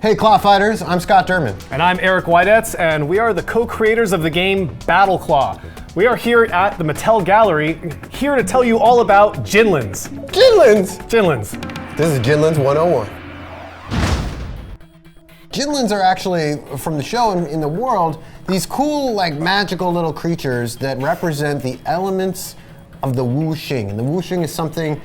Hey Clawfighters, I'm Scott Derman. And I'm Erich Weidetz, and we are the co-creators of the game BattleClaw. We are here at the Mattel Gallery, here to tell you all about Jinlins. Jinlins! Jinlins. This is Jinlins 101. Jinlins are actually, from the show and in the world, these cool, like magical little creatures that represent the elements of the Wu Xing. And the Wu Xing is something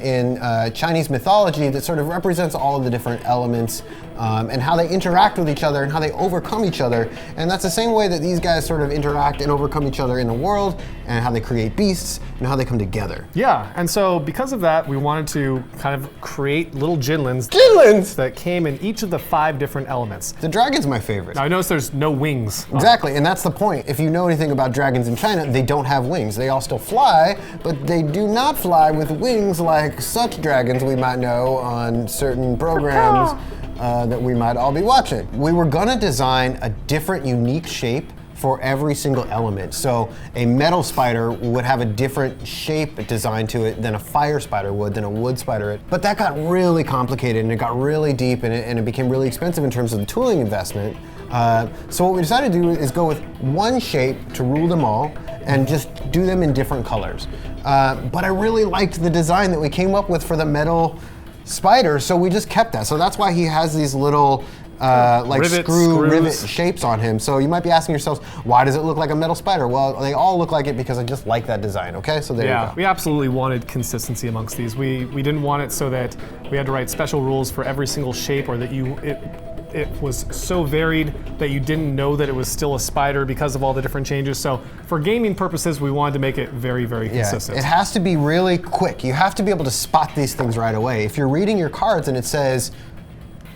in Chinese mythology that sort of represents all of the different elements and how they interact with each other and how they overcome each other. And that's the same way that these guys sort of interact and overcome each other in the world, and how they create beasts and how they come together. Yeah, and so because of that, we wanted to kind of create little Jinlins. Jinlins! That came in each of the 5 different elements. The dragon's my favorite. Now I notice there's no wings. Exactly, and that's the point. If you know anything about dragons in China, they don't have wings. They all still fly, but they do not fly with wings like such dragons we might know on certain programs that we might all be watching. We were gonna design a different, unique shape for every single element. So a metal spider would have a different shape design to it than a fire spider would, than a wood spider. But that got really complicated and it got really deep and it became really expensive in terms of the tooling investment. So what we decided to do is go with one shape to rule them all and just do them in different colors. But I really liked the design that we came up with for the metal spider, so we just kept that. So that's why he has these little like rivet shapes on him. So you might be asking yourselves, why does it look like a metal spider? Well, they all look like it because I just like that design, okay? So there you go. We absolutely wanted consistency amongst these. We didn't want it so that we had to write special rules for every single shape, or that it was so varied that you didn't know that it was still a spider because of all the different changes. So for gaming purposes, we wanted to make it very, very consistent. It has to be really quick. You have to be able to spot these things right away. If you're reading your cards and it says,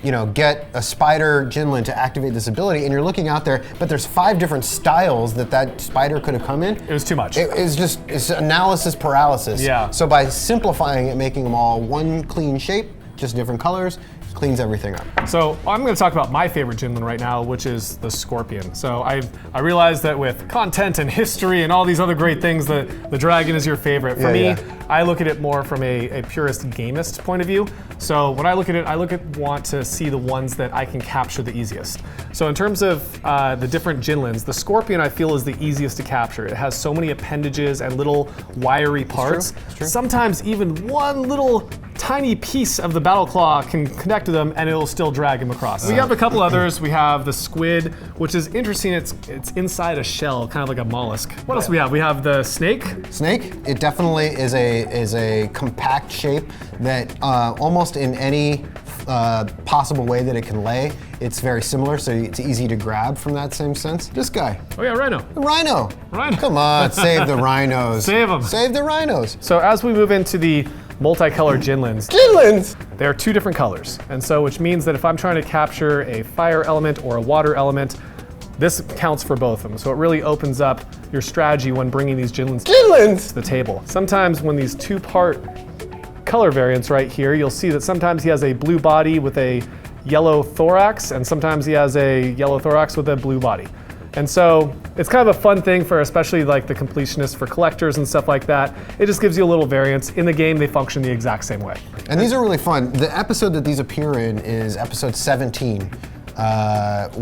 you know, get a spider Jinlin to activate this ability, and you're looking out there, but there's 5 different styles that spider could have come in. It was too much. It's analysis paralysis. Yeah. So by simplifying it, making them all one clean shape, just different colors, cleans everything up. So I'm going to talk about my favorite Jinlin right now, which is the Scorpion. So I realized that with content and history and all these other great things, the dragon is your favorite. For me, I look at it more from a purist gamist point of view. So when I look at it, want to see the ones that I can capture the easiest. So in terms of the different Jinlins, the Scorpion I feel is the easiest to capture. It has so many appendages and little wiry parts. It's true. Sometimes even one little tiny piece of the BattleClaw can connect to them and it'll still drag him across. We have a couple others. We have the Squid, which is interesting. It's inside a shell, kind of like a mollusk. What else do we have? We have the Snake. Snake, it definitely is a compact shape that almost in any possible way that it can lay, it's very similar, so it's easy to grab from that same sense. This guy. Oh yeah, Rhino. Rhino. Rhino. Come on, save the rhinos. Save them. Save the rhinos. So as we move into the multicolored Jinlins. Jinlins! They are 2 different colors. And so, which means that if I'm trying to capture a fire element or a water element, this counts for both of them. So it really opens up your strategy when bringing these Jinlins to the table. Sometimes when these 2-part color variants right here, you'll see that sometimes he has a blue body with a yellow thorax, and sometimes he has a yellow thorax with a blue body. And so it's kind of a fun thing for especially like the completionists, for collectors and stuff like that. It just gives you a little variance. In the game, they function the exact same way. And these are really fun. The episode that these appear in is episode 17,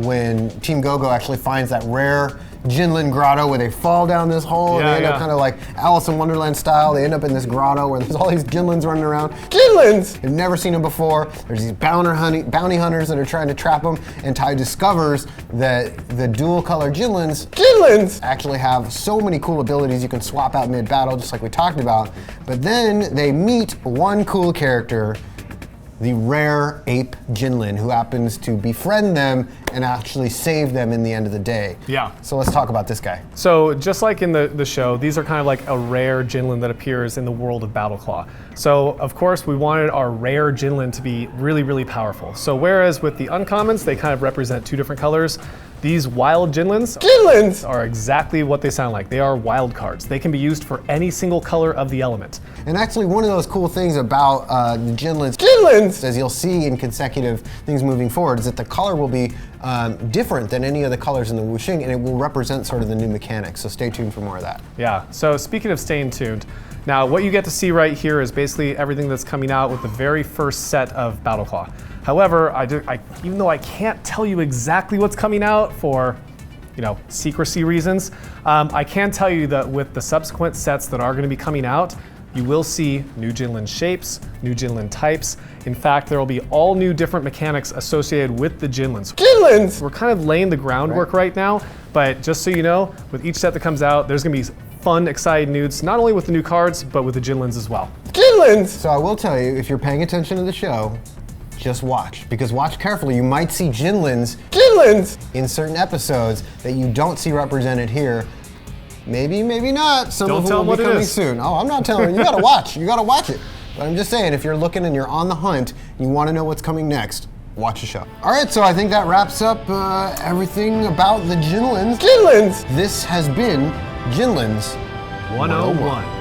when Team Go-Go actually finds that rare Jinlin grotto where they fall down this hole and they end up kind of like Alice in Wonderland style. They end up in this grotto where there's all these Jinlins running around. Jinlins! They've never seen them before. There's these bounty hunters that are trying to trap them, and Tyee discovers that the dual color Jinlins actually have so many cool abilities you can swap out mid-battle, just like we talked about. But then they meet one cool character, the rare Ape Jinlun, who happens to befriend them and actually save them in the end of the day. Yeah. So let's talk about this guy. So just like in the show, these are kind of like a rare Jinlun that appears in the world of BattleClaw. So of course we wanted our rare Jinlun to be really, really powerful. So whereas with the uncommons, they kind of represent 2 different colors, these wild Jinlins are exactly what they sound like. They are wild cards. They can be used for any single color of the element. And actually one of those cool things about the Jinlins, as you'll see in consecutive things moving forward, is that the color will be different than any of the colors in the Wu Xing, and it will represent sort of the new mechanics. So stay tuned for more of that. Yeah, so speaking of staying tuned, now what you get to see right here is basically everything that's coming out with the very first set of BattleClaw. However, even though I can't tell you exactly what's coming out for secrecy reasons, I can tell you that with the subsequent sets that are going to be coming out, you will see new Jinlin shapes, new Jinlin types. In fact, there will be all new different mechanics associated with the Jinlins. Jinlins! We're kind of laying the groundwork right now, but just so you know, with each set that comes out, there's going to be fun, exciting news, not only with the new cards, but with the Jinlins as well. Jinlins! So I will tell you, if you're paying attention to the show, just watch, because watch carefully. You might see Jinlins in certain episodes that you don't see represented here. Maybe, maybe not. Some of them will be coming soon. Oh, I'm not telling you. You gotta watch. You gotta watch it. But I'm just saying, if you're looking and you're on the hunt, and you want to know what's coming next, watch the show. All right, so I think that wraps up everything about the Jinlins. This has been Jinlins 101.